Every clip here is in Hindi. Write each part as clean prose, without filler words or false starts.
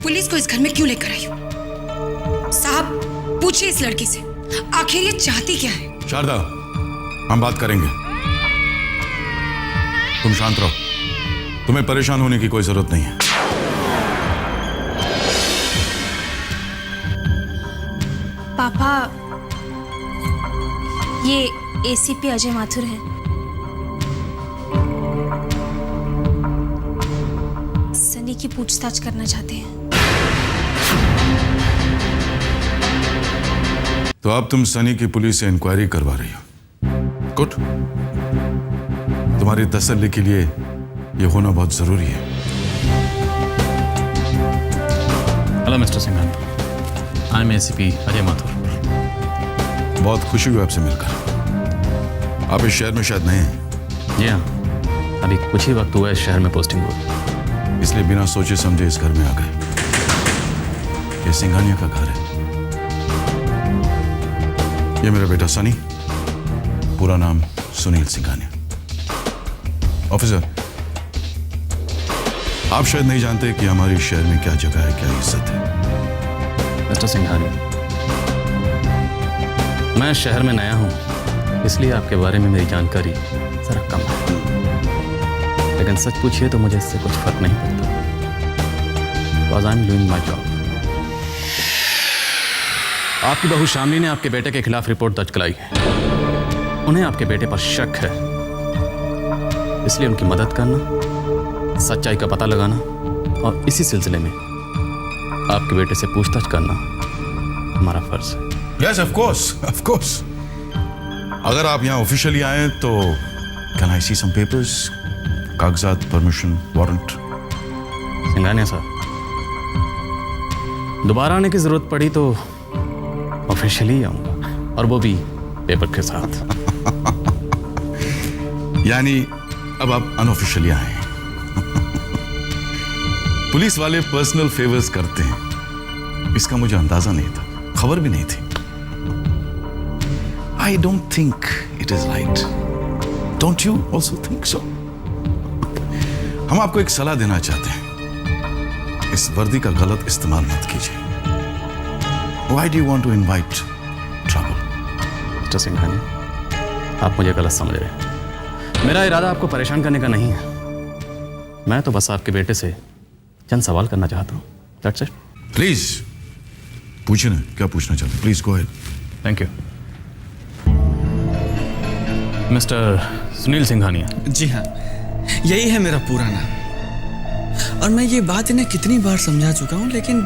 पुलिस को इस घर में क्यों लेकर आई हो? साहब पूछिए इस लड़की से, आखिर ये चाहती क्या है? शारदा, हम बात करेंगे। तुम शांत रहो, तुम्हें परेशान होने की कोई जरूरत नहीं है। पापा, ये एसीपी अजय माथुर हैं। सनी की पूछताछ करना चाहते हैं। तो अब तुम सनी की पुलिस से इंक्वायरी करवा रही हो। गुड। तुम्हारी तसल्ली के लिए यह होना बहुत जरूरी है। Hello mister Singhania, I am ACP Ajay Mathur. बहुत खुशी हुई आपसे मिलकर। आप इस शहर में शायद नए हैं। जी हाँ, अभी कुछ ही वक्त हुआ है शहर में पोस्टिंग हुई, इसलिए बिना सोचे समझे इस घर में आ गए। ये सिंघानिया का घर है। ये मेरा बेटा सनी, पूरा नाम सुनील सिंघानिया। ऑफिसर, आप शायद नहीं जानते कि हमारे शहर में क्या जगह है, क्या इज्जत है। मिस्टर सिंघानिया, मैं शहर में नया हूँ, इसलिए आपके बारे में मेरी जानकारी जरा कम है। लेकिन सच पूछिए तो मुझे इससे कुछ फर्क नहीं पड़ता, because I am doing my job. आपकी बहू शामली ने आपके बेटे के खिलाफ रिपोर्ट दर्ज कराई है। उन्हें आपके बेटे पर शक है, इसलिए उनकी मदद करना, सच्चाई का पता लगाना और इसी सिलसिले में आपके बेटे से पूछताछ करना हमारा फर्ज है। Yes, of course, of course. अगर आप यहाँ ऑफिशियली आए तो can I see some papers? कागजात, परमिशन, वारंट। सिंघानिया साहब, दोबारा आने की जरूरत पड़ी तो ऑफिशियली आऊंगा, और वो भी पेपर के साथ। यानी अब आप अनऑफिशियली आए हैं। पुलिस वाले पर्सनल फेवर्स करते हैं, इसका मुझे अंदाजा नहीं था, खबर भी नहीं थी। I don't think it is right. Don't you also think so? हम आपको एक सलाह देना चाहते हैं, इस वर्दी का गलत इस्तेमाल मत कीजिए। Why do you want to invite trouble? Mister Singhania, आप मुझे गलत समझ रहे हैं। मेरा इरादा आपको परेशान करने का नहीं है। मैं तो बस आपके बेटे से चंद सवाल करना चाहता हूँ। That's it. प्लीज पूछिए ना, क्या पूछना चाहते हैं? Please go ahead. Thank you. Mister Sunil Singhania. जी हाँ, यही है मेरा पूरा नाम। और मैं ये बात इन्हें कितनी बार समझा चुका हूँ, लेकिन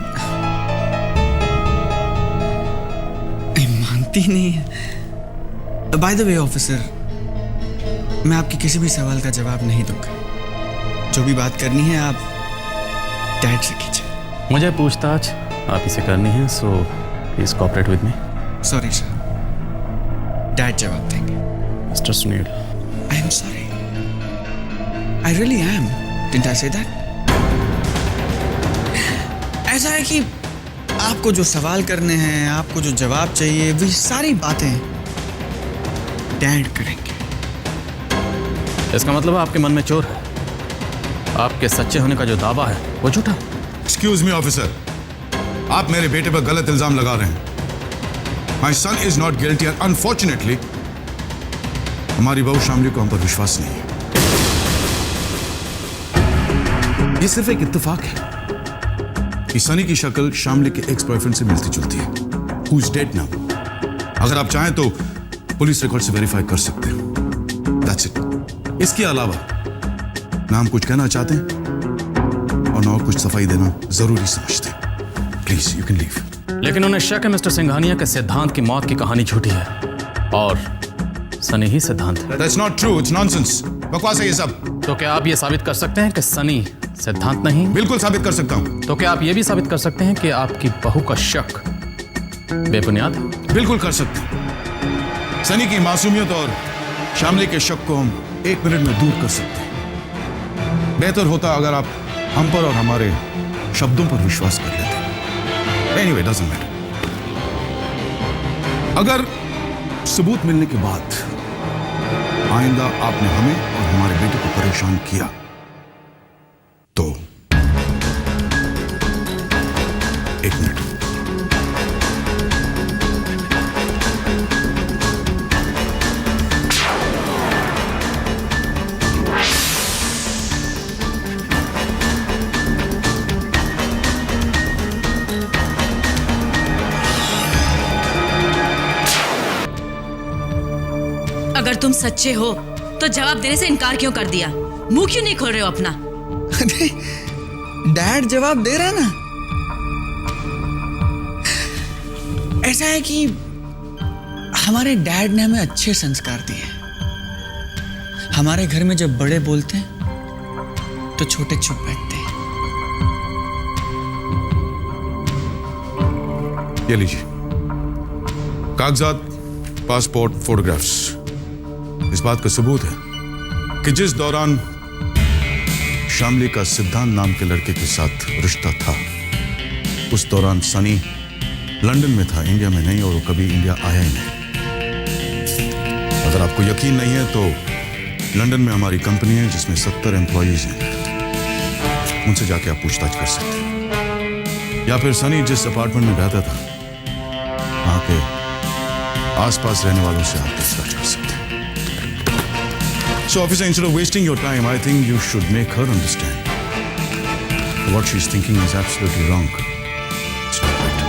मानती नहीं है। बाय द वे ऑफिसर, मैं आपके किसी भी सवाल का जवाब नहीं दूंगा। जो भी बात करनी है आप डैड से कीजिए। मुझे पूछताछ आप ही से करनी है, so please cooperate with me. Sorry sir, dad जवाब देंगे। Mister Sunil, I am sorry. I really am. Didn't I say that? ऐसा है कि आपको जो सवाल करने हैं, आपको जो जवाब चाहिए, वो सारी बातें डैड करेंगे। इसका मतलब आपके मन में चोर है। आपके सच्चे होने का जो दावा है वो झूठा। एक्सक्यूज मी ऑफिसर, आप मेरे बेटे पर गलत इल्जाम लगा रहे हैं। My son is not guilty and unfortunately हमारी बहू शामली को हम पर विश्वास नहीं है। ये सिर्फ एक इत्तेफाक है कि सनी की शक्ल शामली के एक्स बॉयफ्रेंड से मिलती जुलती है, हु इज डेड नाउ। अगर आप चाहें तो पुलिस रिकॉर्ड से वेरीफाई कर सकते हैं। That's it. इसके अलावा ना हम कुछ कहना चाहते हैं और ना कुछ सफाई देना जरूरी समझते हैं। Please you can leave. लेकिन उन्हें शक है मिस्टर सिंघानिया के सिद्धांत की मौत की कहानी झूठी है और सनी ही सिद्धांत है। That's not true. It's nonsense. बकवास है ये सब। तो क्या आप ये साबित कर सकते हैं कि सनी सिद्धांत नहीं? बिल्कुल साबित कर सकता हूँ। तो क्या आप ये भी साबित कर सकते हैं कि आपकी बहू का शक बेबुनियाद है? बिल्कुल कर सकते हैं। सनी की मासूमियत और शामली के शक को हम 1 मिनट में दूर कर सकते हैं। बेहतर होता अगर आप हम पर और हमारे शब्दों पर विश्वास कर लेते। Anyway, doesn't matter. अगर सबूत मिलने के बाद आइंदा आपने हमें और हमारे बेटे को परेशान किया तो एक मिनट। अगर तुम सच्चे हो तो जवाब देने से इनकार क्यों कर दिया? मुंह क्यों नहीं खोल रहे हो अपना? अरे डैड जवाब दे रहा है ना। ऐसा है कि हमारे डैड ने हमें अच्छे संस्कार दिए। हमारे घर में जब बड़े बोलते हैं तो छोटे चुप बैठते हैं। ये लीजिए कागजात, पासपोर्ट, फोटोग्राफ्स। इस बात का सबूत है कि जिस दौरान शामली का सिद्धांत नाम के लड़के के साथ रिश्ता था, उस दौरान सनी लंदन में था, इंडिया में नहीं, और वो कभी इंडिया आया ही नहीं। अगर आपको यकीन नहीं है तो लंदन में हमारी कंपनी है जिसमें 70 एम्प्लॉयज हैं, उनसे जाके आप पूछताछ कर सकते हैं। या फिर सनी जिस अपार्टमेंट में रहता था वहां के आसपास रहने वालों से आप पूछताछ कर सकते हैं। So, officer, instead of wasting your time, I think you should make her understand what she's thinking is absolutely wrong. It's not right.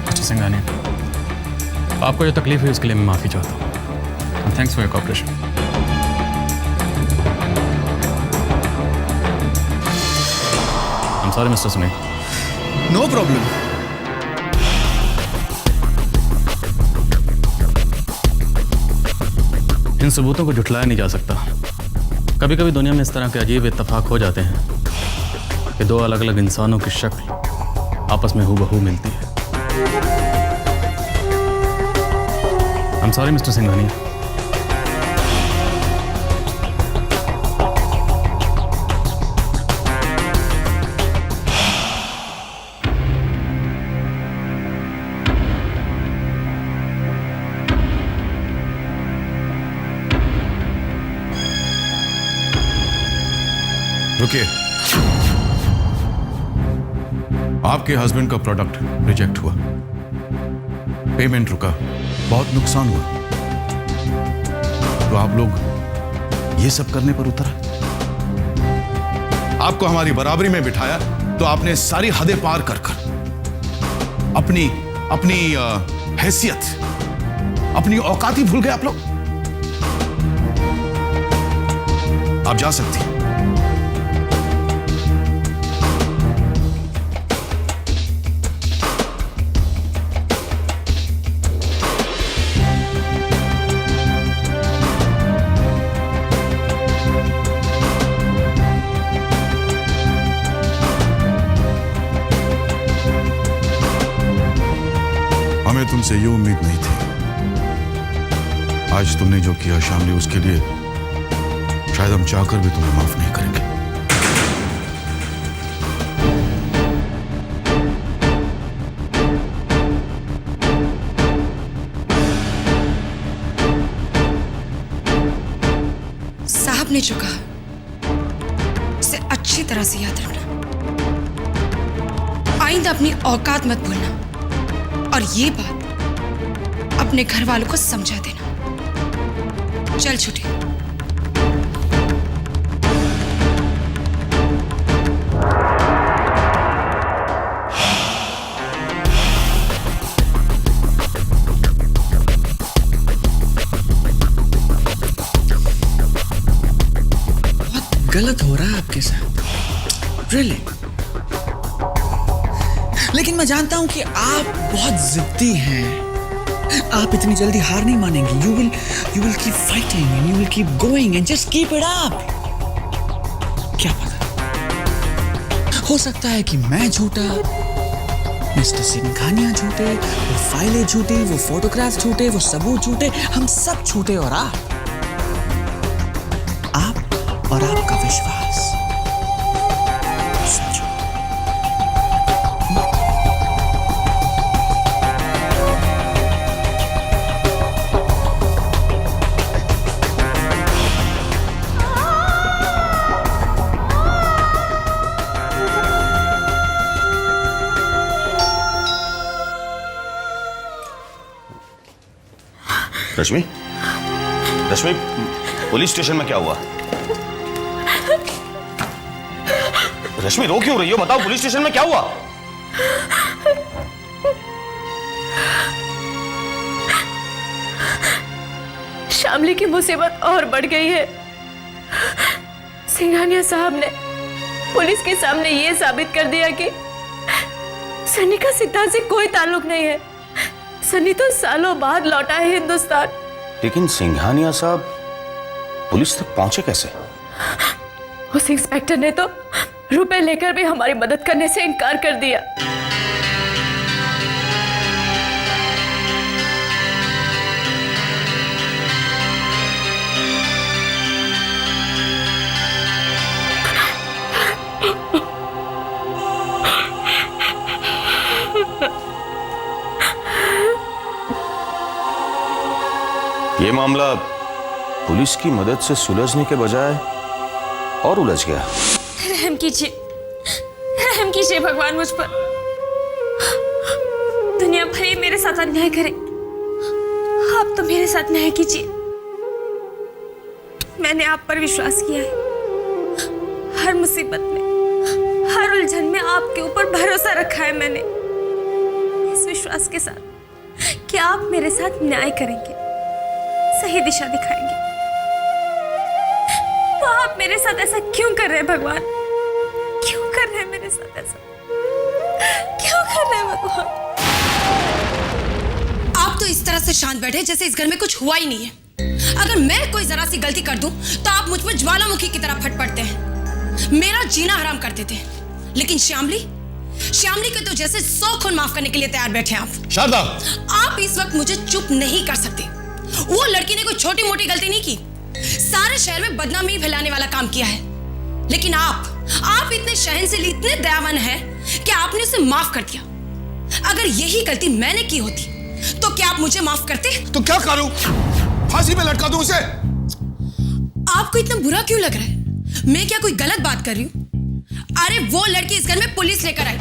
Mister Singhania, आपको जो तकलीफ हुई उसके लिए मैं माफ़ी चाहता हूँ। Thanks for your cooperation. I'm sorry, Mr. Sunil. No problem. इन सबूतों को झुठलाया नहीं जा सकता। कभी कभी दुनिया में इस तरह के अजीब इत्तेफाक हो जाते हैं कि दो अलग अलग इंसानों की शक्ल आपस में हूबहू मिलती है। I am sorry mister Singhania. रुकिए, आपके हस्बैंड का प्रोडक्ट रिजेक्ट हुआ, पेमेंट रुका, बहुत नुकसान हुआ, तो आप लोग ये सब करने पर उतरा। आपको हमारी बराबरी में बिठाया तो आपने सारी हदें पार कर अपनी अपनी हैसियत, अपनी औकात ही भूल गए आप लोग। आप जा सकती हैं। हमें तुमसे ये उम्मीद नहीं थी। आज तुमने जो किया शामली, उसके लिए शायद हम चाहकर भी तुम्हें माफ नहीं करेंगे। साहब ने जो कहा उसे अच्छी तरह से याद रखना। आइंदा अपनी औकात मत भूलना, और ये बात अपने घर वालों को समझा देना। चल छुट्टी। गलत हो रहा है आपके साथ, रियली। लेकिन मैं जानता हूं कि आप बहुत जिद्दी हैं। आप इतनी जल्दी हार नहीं मानेंगे। You will keep fighting and you will keep going and just keep it up. क्या पता, हो सकता है कि मैं झूठा, मिस्टर सिंघानिया झूठे, वो फाइलें झूठी, वो फोटोग्राफ झूठे, वो सबूत झूठे, हम सब झूठे, और आप और आपका विश्वास सच। रश्मि, रश्मि, पुलिस स्टेशन में क्या हुआ? रश्मि, रो क्यों रही हो? बताओ, पुलिस स्टेशन में क्या हुआ? शामली की मुसीबत और बढ़ गई है। सिंघानिया साहब ने पुलिस के सामने ये साबित कर दिया कि सनी का सिद्धांत से कोई ताल्लुक नहीं है। सनी तो सालों बाद लौटा है हिंदुस्तान। लेकिन सिंघानिया साहब पुलिस तक पहुंचे कैसे? उस इंस्पेक्टर ने तो रुपए लेकर भी हमारी मदद करने से इनकार कर दिया। ये मामला पुलिस की मदद से सुलझने के बजाय और उलझ गया। रहम कीजिए भगवान मुझ पर। दुनिया भले मेरे साथ अन्याय करे, आप तो मेरे साथ न्याय कीजिए। मैंने आप पर विश्वास किया है। हर मुसीबत में, हर उलझन में आपके ऊपर भरोसा रखा है मैंने, इस विश्वास के साथ कि आप मेरे साथ न्याय करेंगे, सही दिशा दिखाएंगे। तो आप मेरे साथ ऐसा क्यों कर रहे हैं भगवान? क्यों कर रहे हैं मेरे साथ ऐसा? क्यों कर रहे हैं भगवान? आप तो इस तरह से शांत बैठे जैसे इस घर में कुछ हुआ ही नहीं है। अगर मैं कोई जरा सी गलती कर दूं तो आप मुझ पर ज्वालामुखी की तरह फट पड़ते हैं, मेरा जीना हराम कर देते हैं। लेकिन श्यामली के तो जैसे 100 खून माफ करने के लिए तैयार बैठे हैं आप। शारदा, आप इस वक्त मुझे चुप नहीं कर सकते। वो लड़की ने कोई छोटी मोटी गलती नहीं की, सारे शहर में बदनामी फैलाने वाला काम किया है। लेकिन आप इतने शहंशाह, इतने दयावान हैं कि आपने उसे माफ कर दिया। अगर यही गलती मैंने की होती तो क्या आप मुझे माफ करते? तो क्या करूं? फांसी पे लटका दूं उसे? आपको इतना बुरा क्यों लग रहा है? मैं क्या कोई गलत बात कर रही हूँ? अरे वो लड़की इस घर में पुलिस लेकर आई,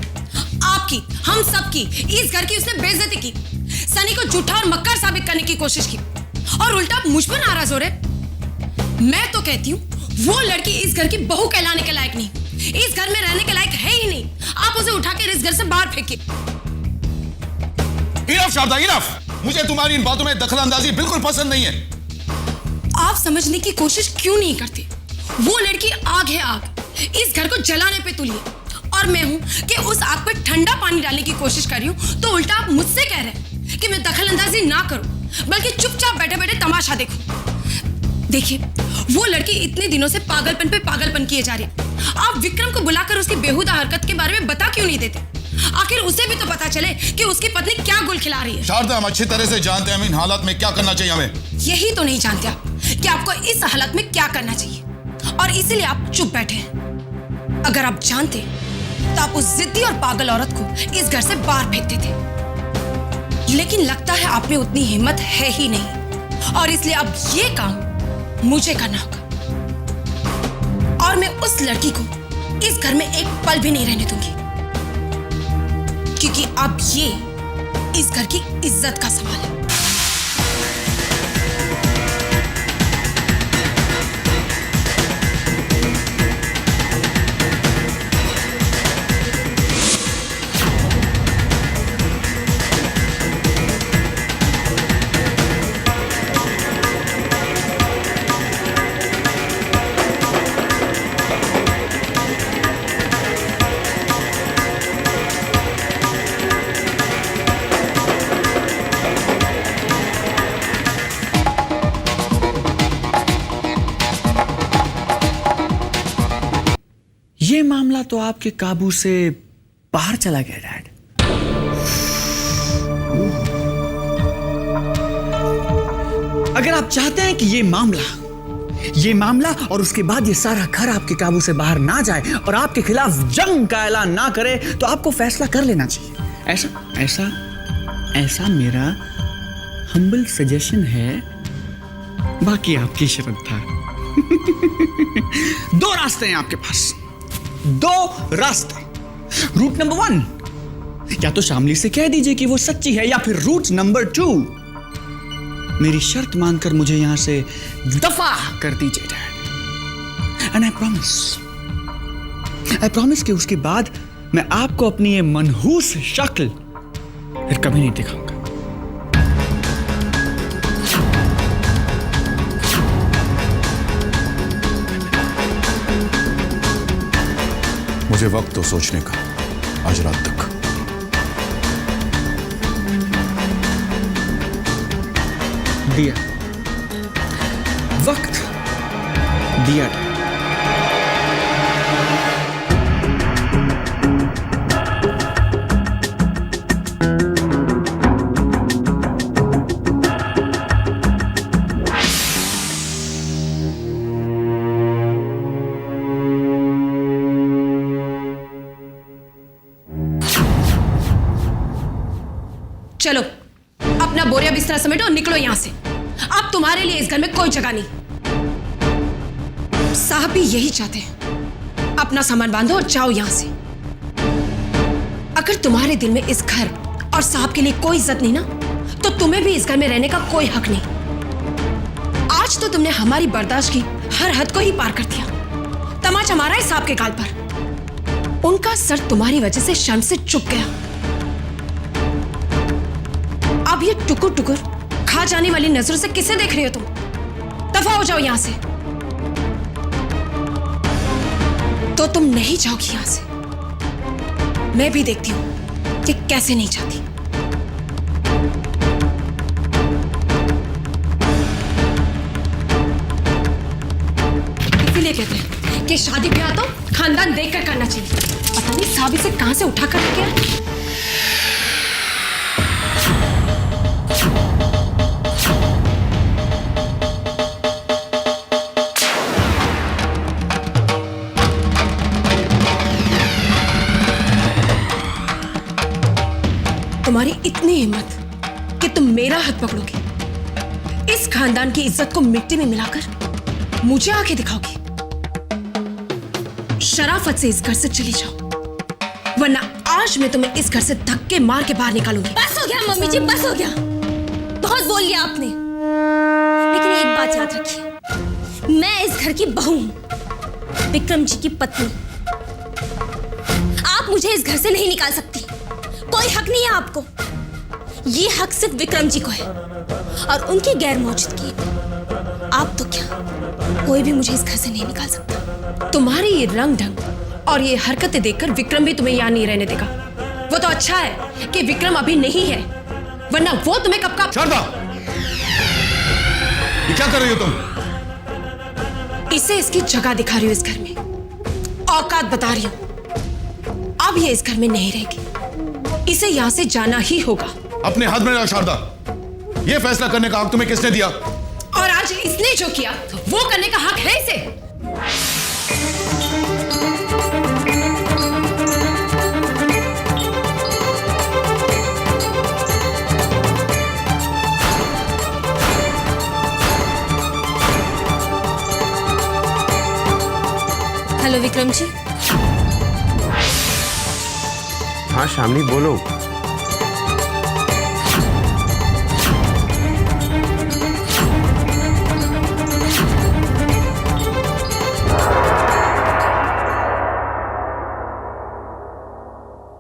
आपकी, हम सबकी, इस घर की उसने बेइज्जती की, सनी को झूठा और मक्कार साबित करने की कोशिश की, और उल्टा आप मुझ पर नाराज हो रहे। मैं तो कहती हूँ वो लड़की इस घर की बहू कहलाने के लायक नहीं, इस घर में रहने के लायक है ही नहीं। आप उसे उठाकर इस घर से बाहर फेंकिए। Enough Sharda, enough. मुझे तुम्हारी इन बातों में दखलंदाजी बिल्कुल पसंद नहीं है। आप समझने की कोशिश क्यों नहीं करते? वो लड़की आग है, आग, इस घर को जलाने पे तुली है, और मैं हूं कि उस आग पर ठंडा पानी डालने की कोशिश कर रही हूं। तो उल्टा आप मुझसे कह रहे हैं कि मैं दखलंदाजी ना करूं, बल्कि चुपचाप बैठे बैठे तमाशा देखूं। देखिए, वो लड़की इतने दिनों से पागलपन पे पागलपन किए जा रही है। आप विक्रम को बुलाकर उसकी बेहुदा हरकत के बारे में बता क्यों नहीं देते? आखिर उसे भी तो पता चले कि उसकी पत्नी क्या गुल खिला रही है। शारदा, हम अच्छी तरह से जानते हैं हम इन हालात में क्या करना चाहिए। हमें यही तो नहीं जानते आप कि आपको इस हालत में क्या करना चाहिए, और इसीलिए आप चुप बैठे हैं। अगर आप जानते तो आप उस जिद्दी और पागल औरत को इस घर से बाहर फेंक देते। लेकिन लगता है आप में उतनी हिम्मत है ही नहीं, और इसलिए अब ये काम मुझे करना होगा, और मैं उस लड़की को इस घर में एक पल भी नहीं रहने दूंगी, क्योंकि अब ये इस घर की इज्जत का सवाल है। ये मामला तो आपके काबू से बाहर चला गया डैड। अगर आप चाहते हैं कि ये मामला और उसके बाद ये सारा घर आपके काबू से बाहर ना जाए और आपके खिलाफ जंग का ऐलान ना करे, तो आपको फैसला कर लेना चाहिए। ऐसा मेरा हम्बल सजेशन है, बाकी आपकी श्रद्धा। 2 रास्ते हैं आपके पास, 2 रास्ते। रूट नंबर 1, या तो शामली से कह दीजिए कि वो सच्ची है, या फिर रूट नंबर 2, मेरी शर्त मानकर मुझे यहां से दफा कर दीजिए डैड। एंड आई प्रॉमिस कि उसके बाद मैं आपको अपनी ये मनहूस शक्ल फिर कभी नहीं दिखाऊंगा। मुझे वक्त तो सोचने का, आज रात तक। दिया वक्त दिया। चलो अपना बोरिया बिस्तरा समेटो और निकलो यहां से। अब तुम्हारे लिए इस घर में कोई जगह नहीं। साहब भी यही चाहते हैं। अपना सामान बांधो और जाओ यहां से। अगर तुम्हारे दिल में इस घर और साहब के लिए कोई इज्जत नहीं ना, तो तुम्हें भी इस घर में रहने का कोई हक नहीं। आज तो तुमने हमारी बर्दाश्त की हर हद को ही पार कर दिया। तमाचा मारा है साहब के गाल पर। उनका सर तुम्हारी वजह से शर्म से चुक गया। अब ये टुकुर टुकुर खा जाने वाली नजरों से किसे देख रही हो तुम? दफा हो जाओ यहां से। तो तुम नहीं जाओगी यहां से। मैं भी देखती हूं कि कैसे नहीं जाती। इसीलिए कहते हैं कि शादी ब्याह तो खानदान देखकर करना चाहिए। पता नहीं साहब इसे कहां से उठा कर गया। तुम्हारी इतनी हिम्मत कि तुम मेरा हाथ पकड़ोगे, इस खानदान की इज्जत को मिट्टी में मिलाकर मुझे आंखें दिखाओगी। शराफत से इस घर से चली जाओ, वरना आज मैं तुम्हें इस घर से धक्के मार के बाहर निकालूंगी। बस हो गया मम्मी जी, बस हो गया। बहुत बोल लिया आपने। लेकिन एक बात याद रखिए, मैं इस घर की बहू हूं, विक्रम जी की पत्नी। आप मुझे इस घर से नहीं निकाल सकती। कोई हक नहीं है आपको। ये हक सिर्फ विक्रम जी को है और उनकी गैर मौजूदगी। आप तो क्या, कोई भी मुझे इस घर से नहीं निकाल सकता। तुम्हारी ये रंग ढंग और ये हरकतें देखकर विक्रम भी तुम्हें यहाँ नहीं रहने देगा। वो तो अच्छा है कि विक्रम अभी नहीं है, वरना वो तुम्हें कब का। शारदा, ये क्या कर रही हो तुम? इसे इसकी जगह दिखा रही हूं इस घर में, औकात बता रही हूं। अब ये इस घर में नहीं रहेगी, इसे यहां से जाना ही होगा। अपने हाथ में रहो शारदा। ये फैसला करने का हक तुम्हें किसने दिया? और आज इसने जो किया वो करने का हक है इसे। हेलो विक्रम जी। हाँ शामली, बोलो।